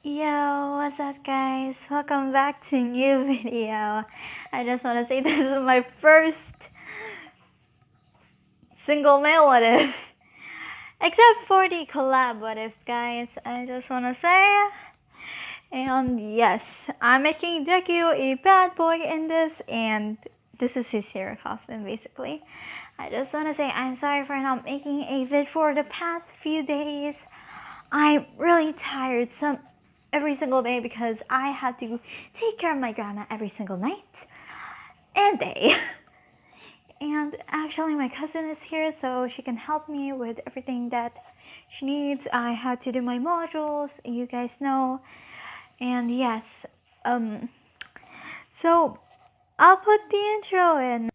Yo, what's up guys? Welcome back to a new video. I just want to say this is my first single male what if. Except for the collab what ifs guys, I just want to say. And yes, I'm making Deku a bad boy in this, and this is his hero costume basically. I just want to say I'm sorry for not making a vid for the past few days. I'm really tired every single day because I have to take care of my grandma every single night and day. And actually my cousin is here so she can help me with everything that she needs. I had to do my modules, you guys know. And yes, so I'll put the intro in.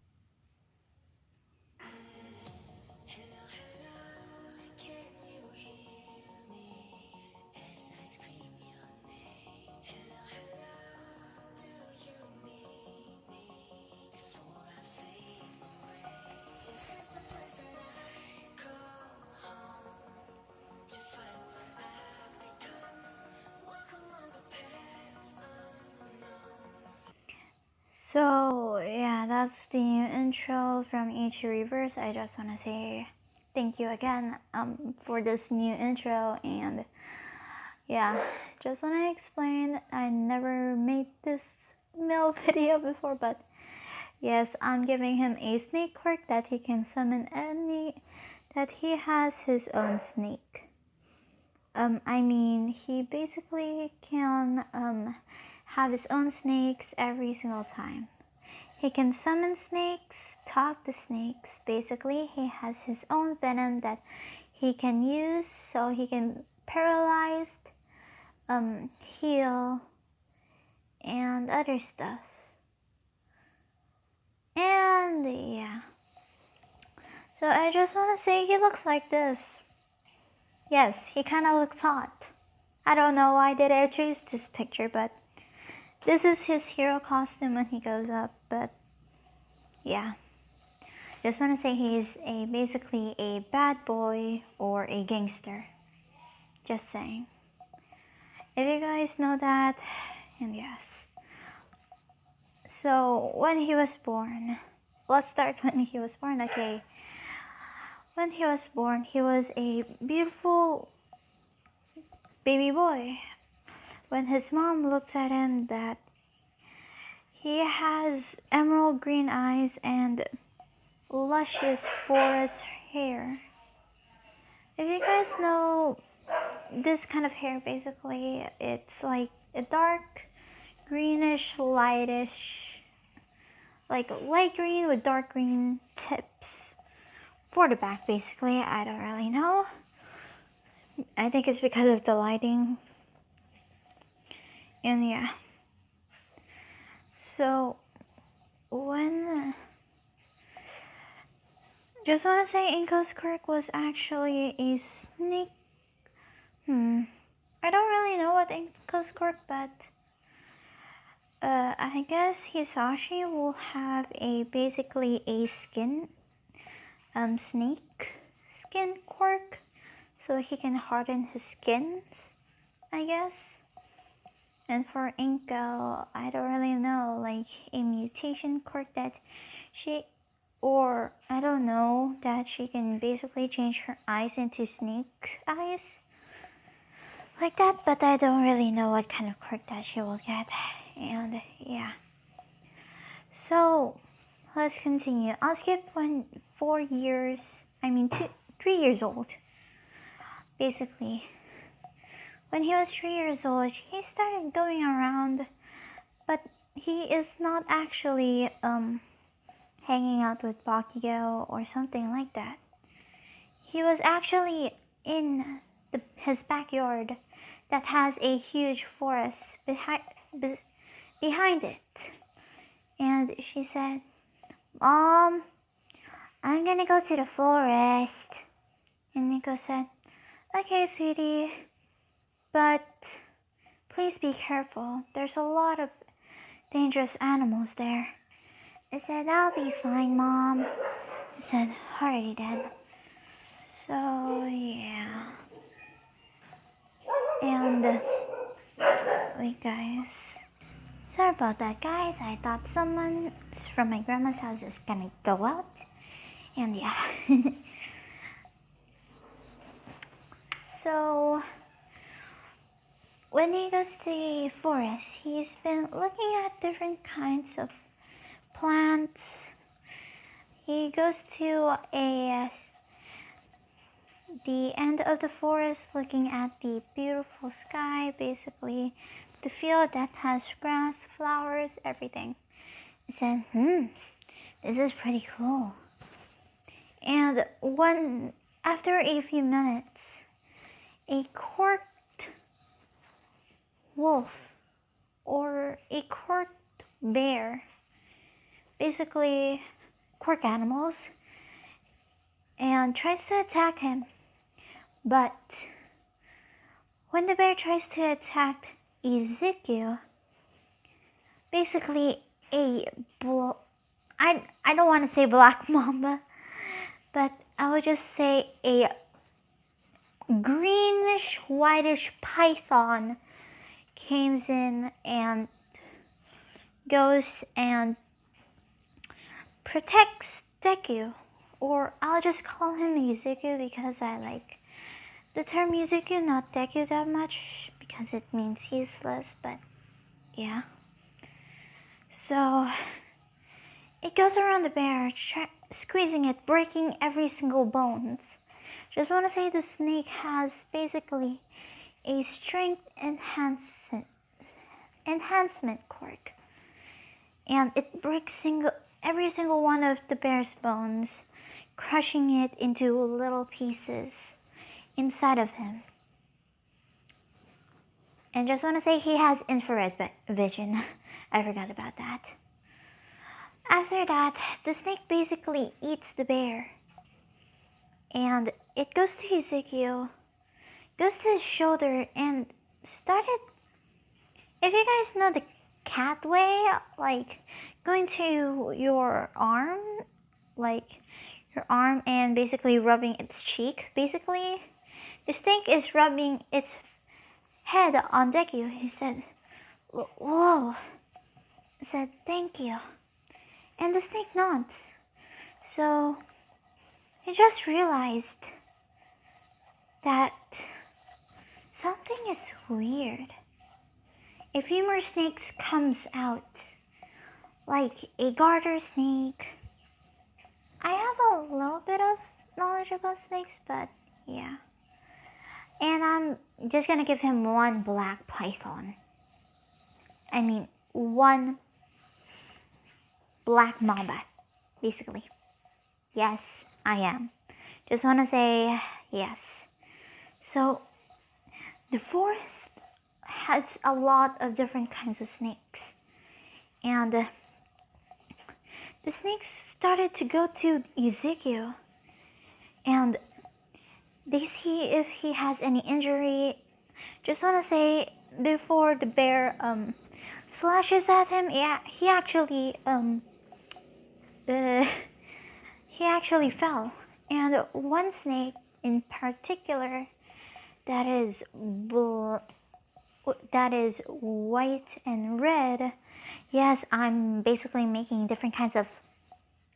So yeah, that's the intro from Ichi Reverse. I just want to say thank you again for this new intro, and yeah, just want to explain I never made this male video before, but yes, I'm giving him a snake quirk that he can summon that he has his own snake. I mean, he basically can have his own snakes every single time. He can summon snakes, talk to snakes. Basically, he has his own venom that he can use so he can paralyze, heal, and other stuff. And yeah. So I just want to say he looks like this. Yes, he kind of looks hot. I don't know why did I choose this picture, but this is his hero costume when he goes up. But yeah, just want to say he's basically a bad boy or a gangster. Just saying. If you guys know that, and yes. So when he was born, let's start when he was born. Okay. When he was born, he was a beautiful baby boy. When his mom looks at him, that he has emerald green eyes and luscious forest hair. If you guys know this kind of hair, basically it's like a dark greenish, lightish, like light green with dark green tips for the back. Basically, I don't really know. I think it's because of the lighting. And yeah, so when just want to say Inko's Quirk was actually a snake. I don't really know what Inko's Quirk, but I guess Hisashi will have basically a snake skin quirk, so he can harden his skins, I guess. And for Inko, I don't really know, like a mutation quirk that or I don't know, that she can basically change her eyes into snake eyes, like that, but I don't really know what kind of quirk that she will get. And yeah, so let's continue. I'll skip 3 years old. Basically, when he was 3 years old, he started going around, but he is not actually hanging out with Bakugo or something like that. He was actually in his backyard that has a huge forest behind it. And she said, "Mom, I'm gonna go to the forest." And Nico said, "Okay, sweetie, but please be careful. There's a lot of dangerous animals there." I said, "I'll be fine, Mom." I said, "Alrighty then." So yeah. And Wait, guys. Sorry about that, guys. I thought someone from my grandma's house is gonna go out. And yeah. So, when he goes to the forest, he's been looking at different kinds of plants. He goes to the end of the forest looking at the beautiful sky, basically the field that has grass, flowers, everything. He said, this is pretty cool. And after a few minutes, a corked wolf or a corked bear, basically quirk animals, and tries to attack him. But when the bear tries to attack Ezekiel, basically I don't want to say black mamba, but I would just say a greenish whitish python comes in and goes and protects Deku, or I'll just call him Ezekiel because I like the term Ezekiel, not Deku that much because it means useless, but yeah. So it goes around the bear, squeezing it, breaking every single bones. Just want to say the snake has basically a strength enhancement quirk, and it breaks every single one of the bear's bones, crushing it into little pieces inside of him. And just want to say he has infrared vision. I forgot about that. After that, the snake basically eats the bear. And it goes to Ezekiel, goes to his shoulder, and started, if you guys know the cat way, like going to your arm, and basically rubbing its cheek, basically. The snake is rubbing its head on Deku. He said, whoa. I said, thank you. And the snake nods. So he just realized that something is weird. A few more snakes comes out, like a garter snake. I have a little bit of knowledge about snakes, but yeah. And I'm just gonna give him one black python. I mean, one black mamba, basically. Yes, I am. Just wanna say yes. So, the forest has a lot of different kinds of snakes. And the snakes started to go to Ezekiel. And they see if he has any injury. Just want to say, before the bear slashes at him, yeah, he actually fell. And one snake in particular that is white and red. Yes, I'm basically making different kinds of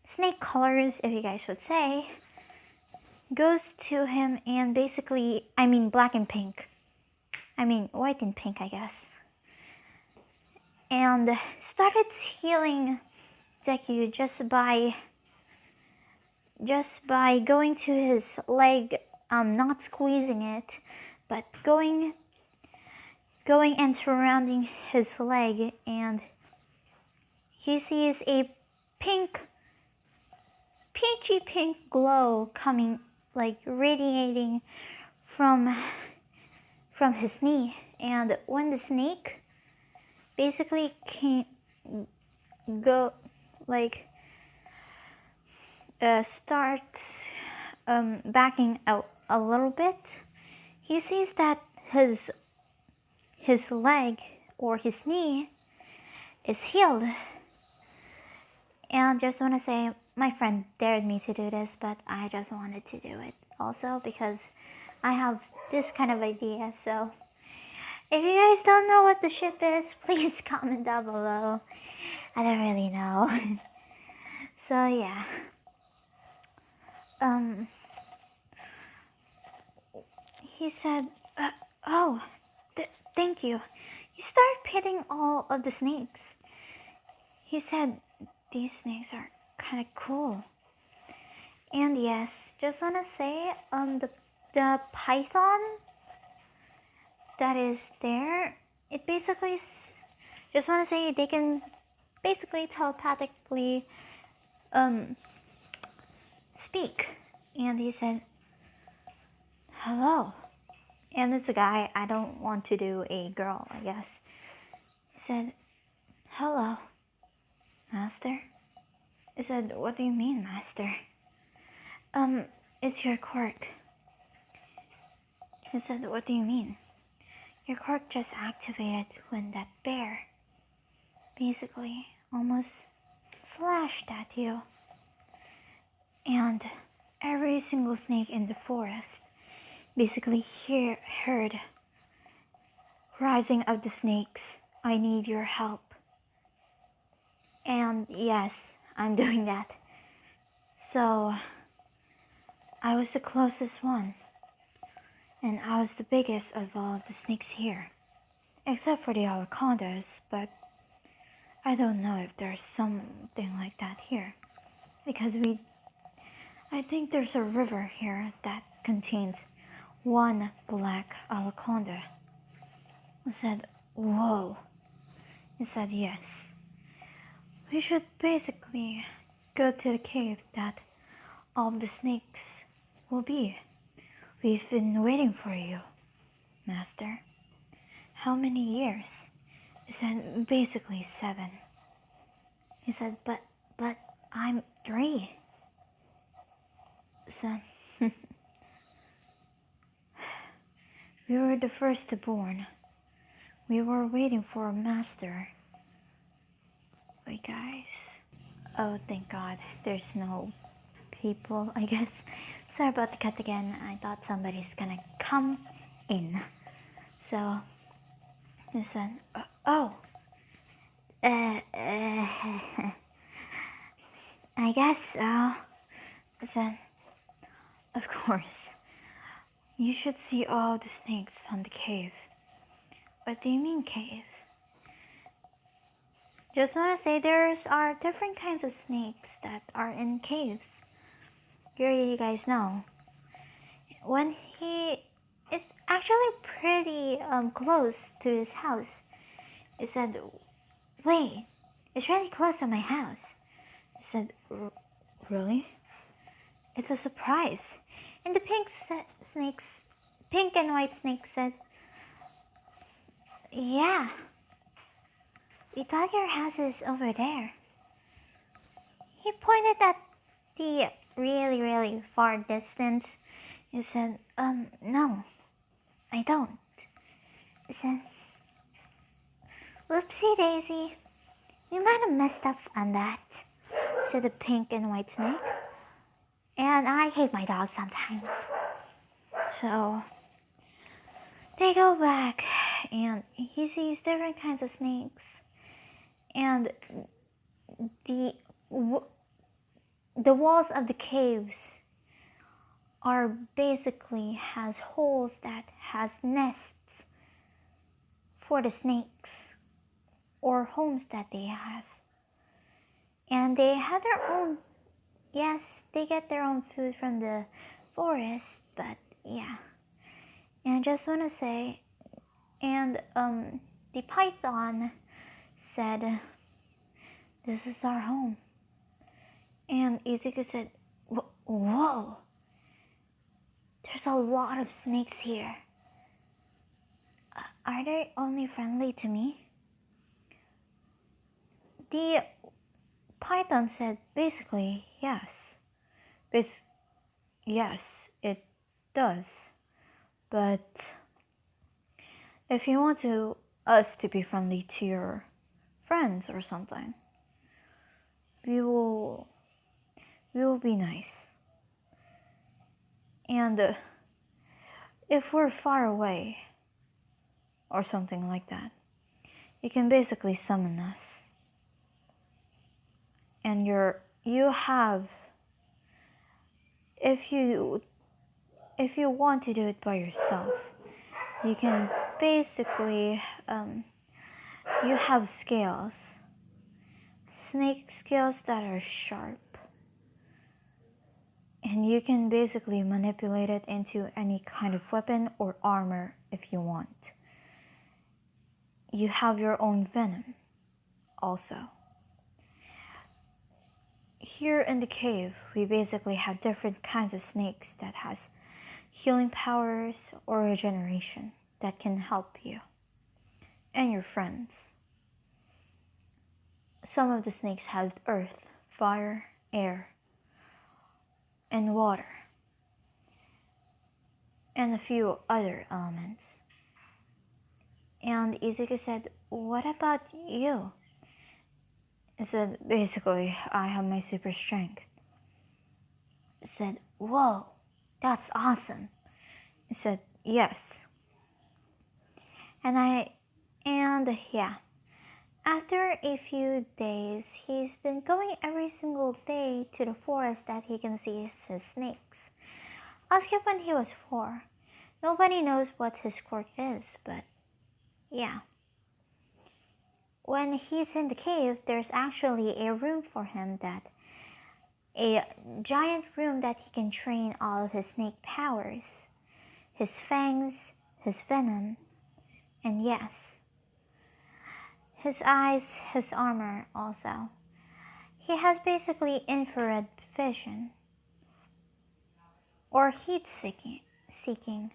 snake colors, if you guys would say. Goes to him and basically, I mean black and pink. I mean white and pink, I guess. And started healing Deku just by going to his leg, not squeezing it, but going and surrounding his leg, and he sees a peachy pink glow coming, like radiating from his knee. And when the snake basically starts backing out a little bit, he sees that his leg or his knee is healed. And just want to say, my friend dared me to do this, but I just wanted to do it also because I have this kind of idea. So If you guys don't know what the ship is, please comment down below. I don't really know. So yeah. He said, oh, thank you. He started petting all of the snakes. He said, these snakes are kind of cool. And yes, just wanna say, the python that is there, it basically, just wanna say they can basically telepathically, speak. And he said, hello. And it's a guy. I don't want to do a girl, I guess. He said, hello, master. I said, what do you mean, master? It's your quirk. He said, what do you mean? Your quirk just activated when that bear basically almost slashed at you. And every single snake in the forest basically heard, rising of the snakes, I need your help. And yes, I'm doing that. So I was the closest one, and I was the biggest of all of the snakes here, except for the anacondas, but I don't know if there's something like that here, because I think there's a river here that contains one black anaconda. I said, whoa. He said, yes. We should basically go to the cave that all the snakes will be. We've been waiting for you, master. How many years? He said, basically 7. He said, but I'm 3. Son, we were the first to born. We were waiting for a master. Wait, guys. Oh, thank God, there's no people, I guess. Sorry about the cut again. I thought somebody's gonna come in. So, listen. I guess so. Listen, of course. You should see all the snakes on the cave. What do you mean cave? Just wanna say are different kinds of snakes that are in caves. You guys know. When it's actually pretty close to his house. He said, wait, it's really close to my house. I said, really? It's a surprise. And the pink and white snake said, yeah, we thought your house is over there. He pointed at the really, really far distance. He said, no, I don't. He said, whoopsie daisy, we might have messed up on that, said the pink and white snake. And I hate my dog sometimes. So they go back and he sees different kinds of snakes. And the walls of the caves are basically has holes that has nests for the snakes or homes that they have. And they have their own, yes, they get their own food from the forest, but yeah. And I just want to say, and the python said, this is our home. And Ezekiel said, whoa, there's a lot of snakes here. Are they only friendly to me? The python said, basically, yes. Yes, it does. But if you want us to be friendly to your friends or something, we will be nice. And if we're far away, or something like that. You can basically summon us. And you have, if you want to do it by yourself, you can basically, you have scales, snake scales that are sharp, and you can basically manipulate it into any kind of weapon or armor if you want. You have your own venom also. Here in the cave, we basically have different kinds of snakes that has healing powers or regeneration that can help you and your friends. Some of the snakes have earth, fire, air, and water, and a few other elements. And Izuku said, "What about you?" He said, "Basically, I have my super strength." He said, "Whoa, that's awesome." He said, "Yes." And yeah, after a few days, he's been going every single day to the forest that he can see his snakes. Ask him when he was 4. Nobody knows what his quirk is, but yeah. When he's in the cave, there's actually a room for him a giant room that he can train all of his snake powers. His fangs, his venom, and yes, his eyes, his armor also. He has basically infrared vision, or heat seeking.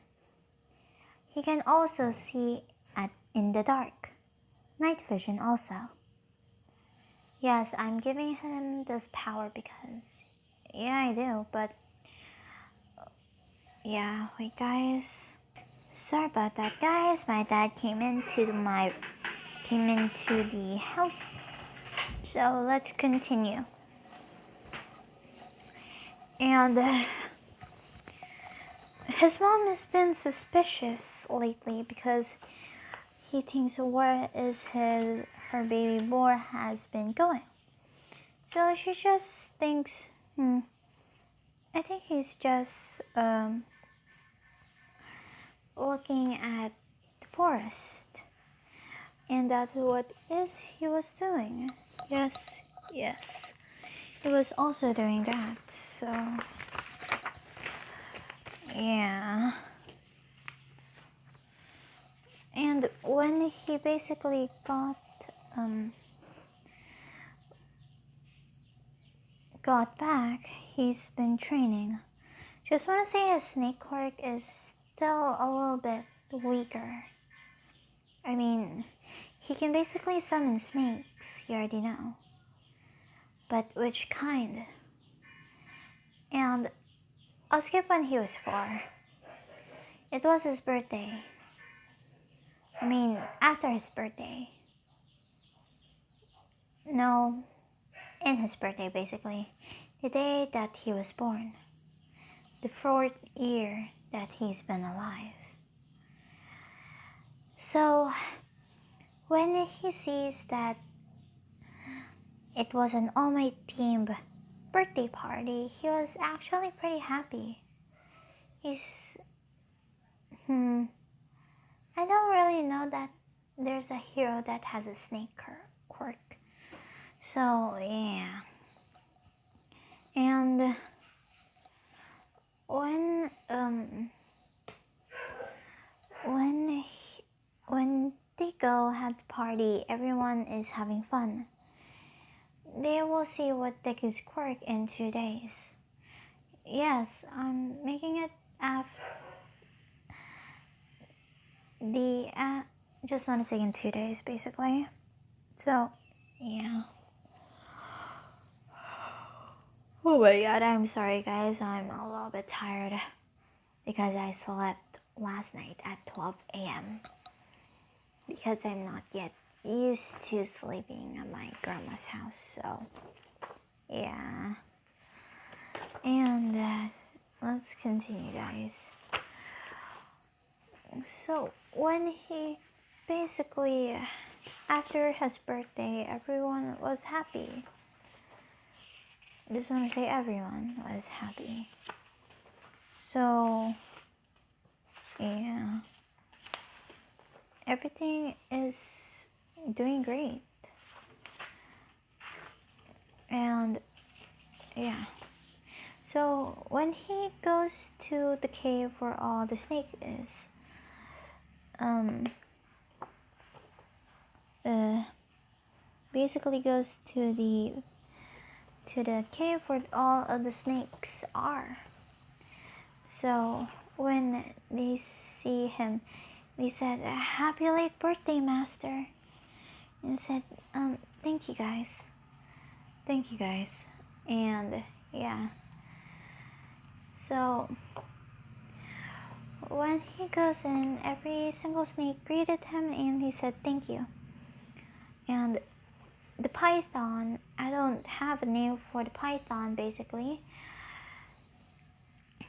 He can also see in the dark. Night vision also. Yes, I'm giving him this power because, yeah, I do, but, yeah, wait guys. Sorry about that, guys. My dad came into the house. So let's continue. And his mom has been suspicious lately because he thinks where is her baby boy has been going. So she just thinks, I think he's just looking at the forest. And that's what he was doing. Yes. He was also doing that, so yeah. And when he basically got back, he's been training. Just want to say his snake quirk is still a little bit weaker. I mean, he can basically summon snakes, you already know. But which kind? And I'll skip when he was 4. It was his birthday. I mean, after his birthday. No, in his birthday basically. The day that he was born. The 4th year that he's been alive. So, when he sees that it was an All Might themed birthday party, he was actually pretty happy. I don't really know that there's a hero that has a snake quirk. So, yeah. And when they go at the party, everyone is having fun. They will see what Deku's quirk in 2 days. Yes, I'm making it after just want to say in 2 days basically. So, yeah. Oh my god, I'm sorry guys, I'm a little bit tired because I slept last night at 12 a.m. because I'm not yet used to sleeping at my grandma's house, so yeah. And let's continue guys. So when he basically, after his birthday, everyone was happy. I just want to say everyone was happy. So, yeah. Everything is doing great. And, yeah. So, when he goes to the cave where all the snake is, basically goes to the cave where all of the snakes are. So when they see him, they said, "Happy late birthday, master," and said, "Thank you guys, and yeah." So when he goes in, every single snake greeted him, and he said, "Thank you." And the python, I don't have a name for the python, basically.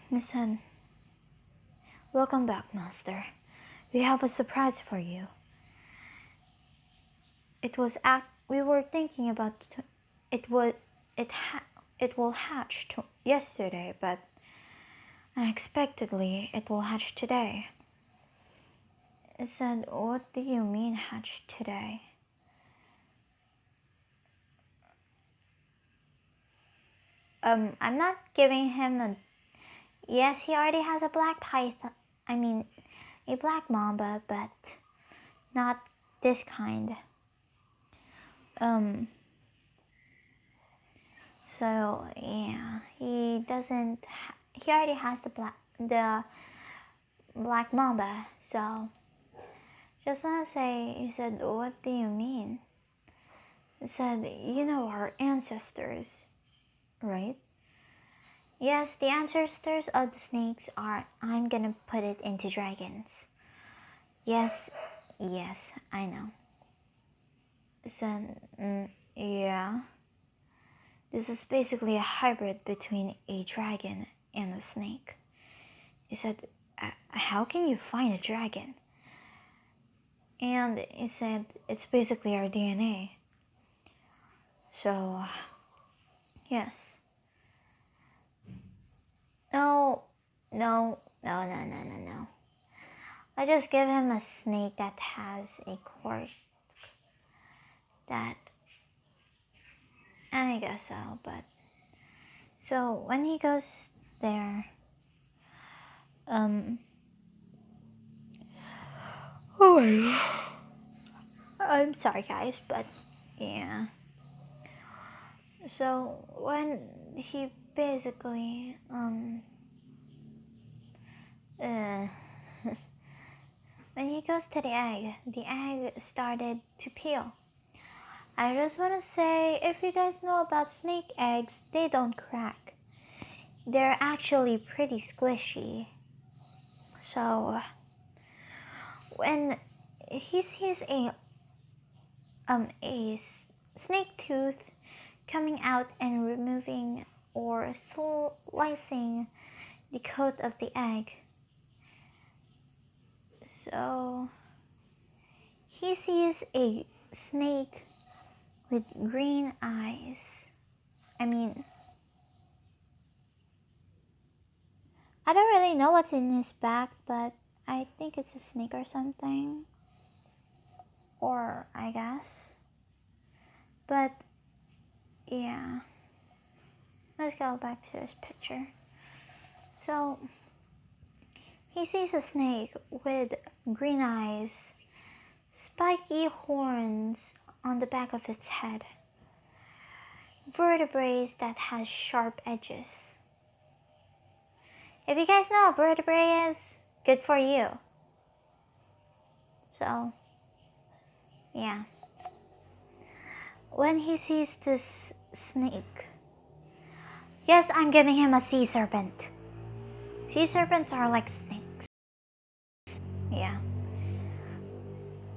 He said, "Welcome back, master. We have a surprise for you. We were thinking about it will hatch yesterday, but unexpectedly it will hatch today." I said, "What do you mean hatch today?" I'm not giving him a... Yes, he already has a black python. I mean, a black mamba, but not this kind. So yeah, he already has the black mamba. So just wanna say, he said, "What do you mean?" He said, "You know our ancestors, right?" Yes, the ancestors of the snakes are... I'm gonna put it into dragons. Yes, I know. So, yeah. This is basically a hybrid between a dragon and a snake. He said, "How can you find a dragon?" And he said, "It's basically our DNA. So, yes." No. I just give him a snake that has a quirk. That... I guess so, but... So, when he goes there, oh my god. I'm sorry guys, but yeah. So, when he basically, when he goes to the egg started to peel. I just want to say, if you guys know about snake eggs, they don't crack. They're actually pretty squishy. So, when he sees a snake tooth coming out and removing or slicing the coat of the egg, so he sees a snake with green eyes. I mean, I don't really know what's in his back, but I think it's a snake or something. Or I guess. But yeah. Let's go back to this picture. So he sees a snake with green eyes, spiky horns on the back of its head, vertebrae that has sharp edges. If you guys know what vertebrae is, good for you. So, yeah. When he sees this snake, yes, I'm giving him a sea serpent. Sea serpents are like snakes. Yeah.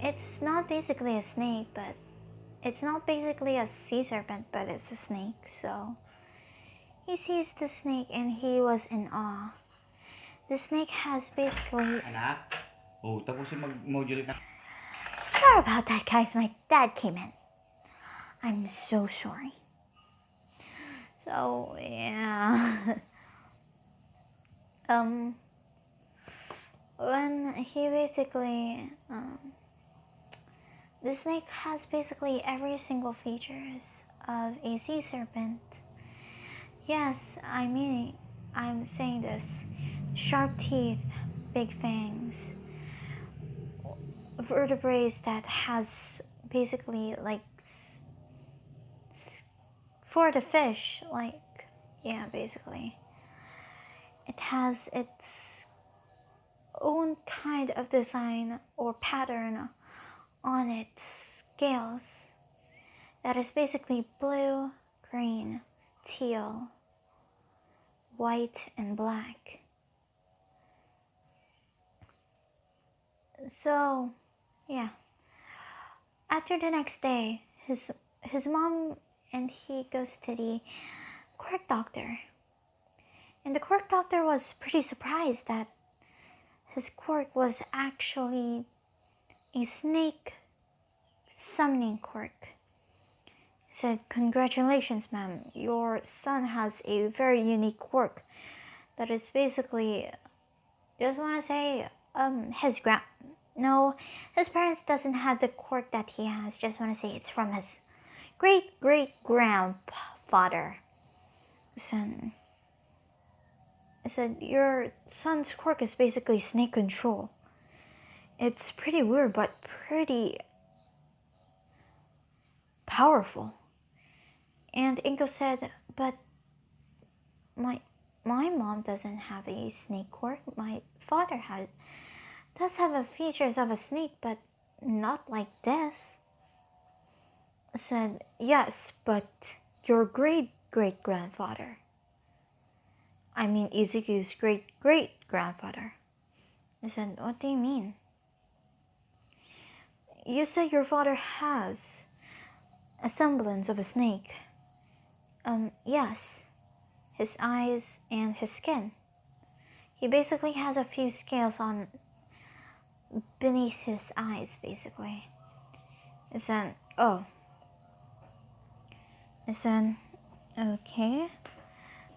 It's not basically a snake, but it's not basically a sea serpent, but it's a snake. So he sees the snake and he was in awe. The snake has basically... Anak, tapusin mag-module ka. Sorry about that, guys. My dad came in. I'm so sorry. So, yeah. When he basically, the snake has basically every single features of a sea serpent. Yes, I mean, I'm saying this. Sharp teeth, big fangs, vertebrae that has basically like for the fish, like, yeah, basically. It has its own kind of design or pattern on its scales that is basically blue, green, teal, white, and black. So, yeah. After the next day, his mom and he goes to the quirk doctor. And the quirk doctor was pretty surprised that his quirk was actually a snake summoning quirk. He said, "Congratulations, ma'am. Your son has a very unique quirk that is basically, just want to say, his parents doesn't have the quirk that he has. Just want to say it's from his great-great-grandfather." Son, I said, "Your son's quirk is basically snake control. It's pretty weird, but pretty powerful." And Inko said, "But my mom doesn't have a snake quirk. My father does have the features of a snake, but not like this." I said, "Yes, but your great-great-grandfather. I mean Izuku's great-great-grandfather." I said, "What do you mean?" "You said your father has a semblance of a snake." Yes. His eyes and his skin. He basically has a few scales on beneath his eyes, basically." I said, "Oh." I said, "Okay.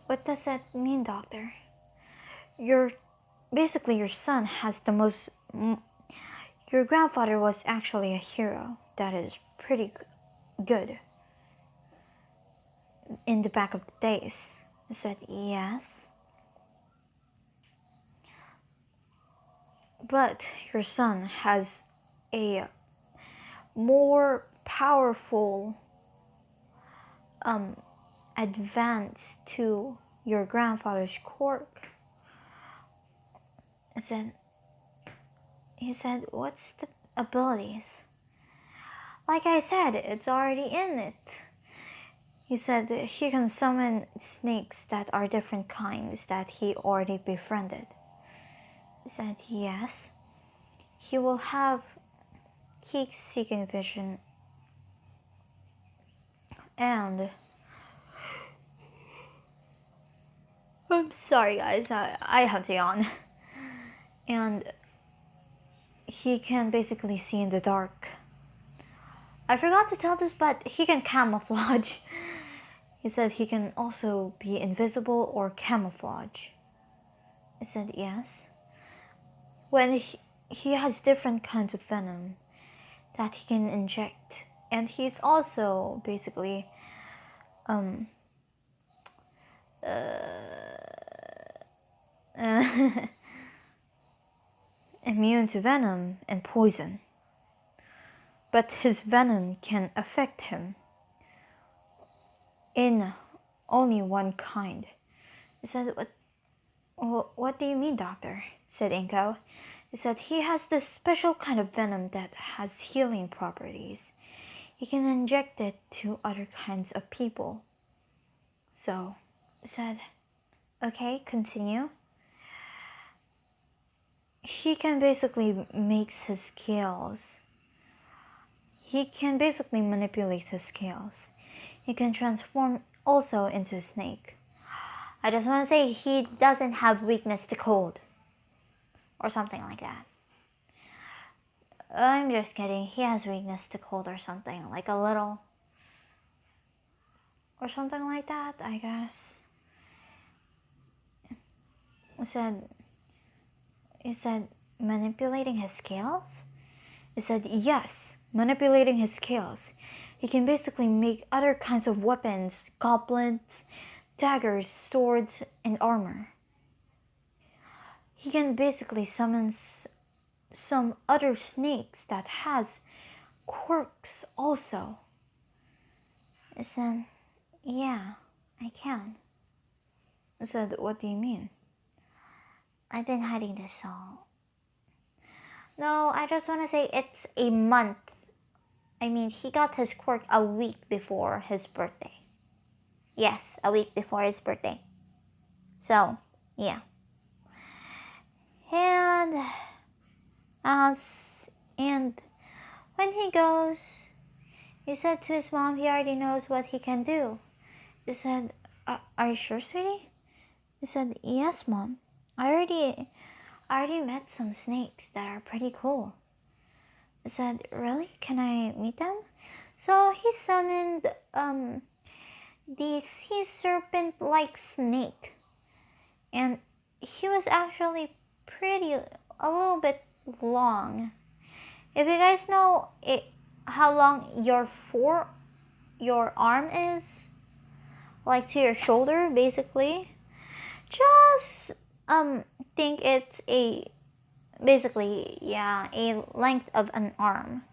What does that mean, doctor?" Your son has the most. Your grandfather was actually a hero that is pretty good in the back of the days." I said, "Yes. But your son has a more powerful advance to your grandfather's quirk." He said, "What's the abilities?" "Like I said, it's already in it." He said he can summon snakes that are different kinds that he already befriended. I said, "Yes. He will have heat-seeking vision and..." I'm sorry, guys. I have to yawn. "And he can basically see in the dark." I forgot to tell this, but he can camouflage. He said he can also be invisible or camouflage. I said, "Yes." When he has different kinds of venom that he can inject, and he's also basically immune to venom and poison, but his venom can affect him in only one kind. I said, what do you mean, doctor?" said Inko. He said he has this special kind of venom that has healing properties. He can inject it to other kinds of people. So I said, "Okay, continue." He can basically makes his scales. He can basically manipulate his scales. He can transform also into a snake. I just want to say he doesn't have weakness to cold or something like that. I'm just kidding. He has weakness to cold or something, like a little. Or something like that, I guess. You said manipulating his scales? He said, yes, manipulating his scales. He can basically make other kinds of weapons, goblets, daggers, swords, and armor. He can basically summon some other snakes that has quirks also. I said, yeah, I can. I said, what do you mean? I've been hiding this all. No, I just want to say it's a month. I mean, he got his quirk a week before his birthday. Yes, a week before his birthday. So, yeah. And, and when he goes, he said to his mom he already knows what he can do. He said, are you sure, sweetie? He said, yes, Mom. I already met some snakes that are pretty cool. I said, really? Can I meet them? So he summoned the sea serpent-like snake. And he was actually a little bit long. If you guys know how long your arm is, like to your shoulder, basically, just think it's a length of an arm.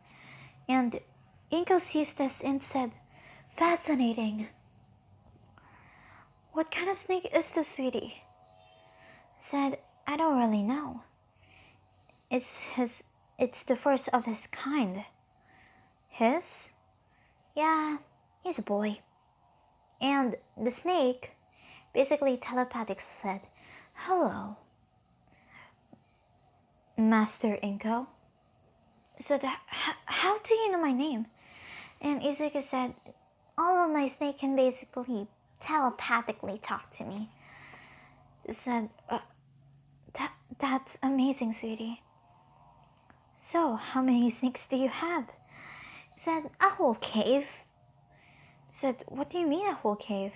And Inko sees this and said, fascinating. What kind of snake is this, sweetie? Said, I don't really know. It's the first of his kind. His? Yeah, he's a boy. And the snake basically telepathic said, hello, Master Inko. So how do you know my name? And Izuka said, all of my snake can basically telepathically talk to me. Said, that's amazing, sweetie. So, how many snakes do you have? Said, a whole cave. Said, what do you mean a whole cave?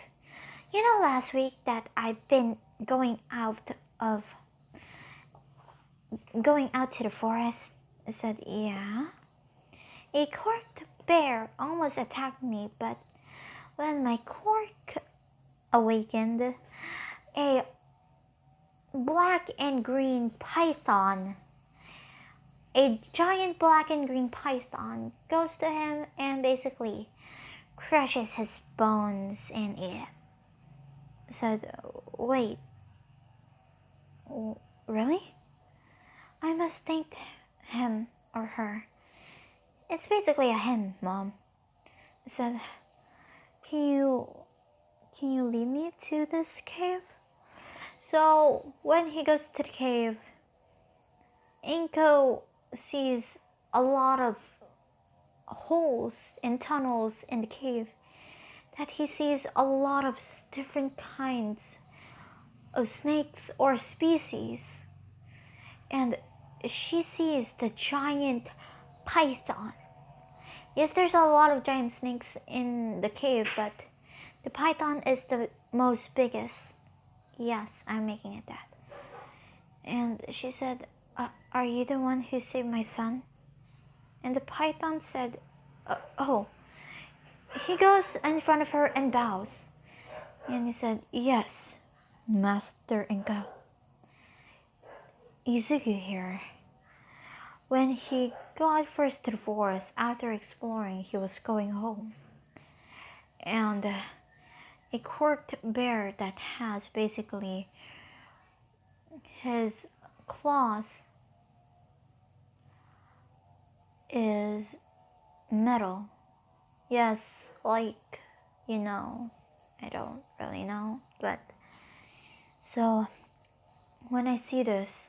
You know last week that I've been going out to the forest? I said, yeah. A corked bear almost attacked me, but when my cork awakened, a black and green python, a giant black and green python, goes to him and basically crushes his bones and eat it. Said, wait, really? I must thank him or her. It's basically a him, Mom. Said, can you lead me to this cave? So when he goes to the cave, Inko sees a lot of holes and tunnels in the cave, that he sees a lot of different kinds of snakes or species. And she sees the giant python. Yes, there's a lot of giant snakes in the cave, but the python is the most biggest. Yes, I'm making it that. And she said, are you the one who saved my son? And the python said, oh. He goes in front of her and bows. And he said, yes, Master Inka. Izuku here. When he got first to the forest, after exploring, he was going home. And a corked bear that has basically his claws is metal. Yes, like, I don't really know, but so when I see this,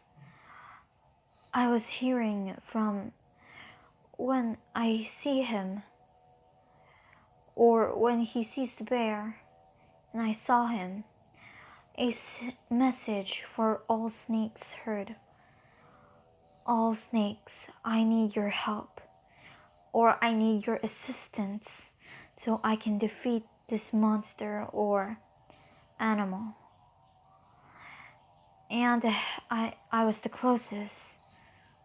I was hearing from when I see him, or when he sees the bear, and I saw him, a message for all snakes heard. all snakes, I need your help, or I need your assistance so I can defeat this monster or animal. And I was the closest,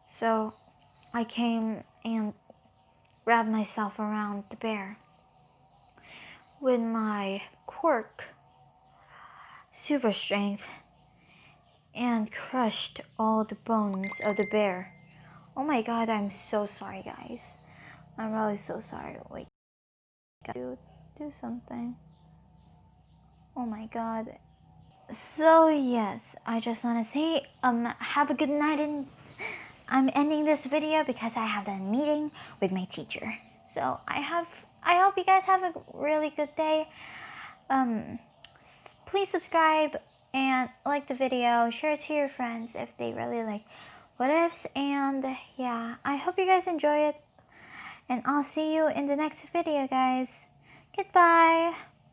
so I came and wrapped myself around the bear with my quirk super strength and crushed all the bones of the bear. Oh my god, I'm so sorry, guys. I'm really so sorry. Wait, do something. Oh my god. So yes, I just want to say have a good night, and I'm ending this video because I have a meeting with my teacher. So I hope you guys have a really good day. Please subscribe and like the video, share it to your friends if they really like what ifs, and yeah, I hope you guys enjoy it, and I'll see you in the next video, guys. Goodbye.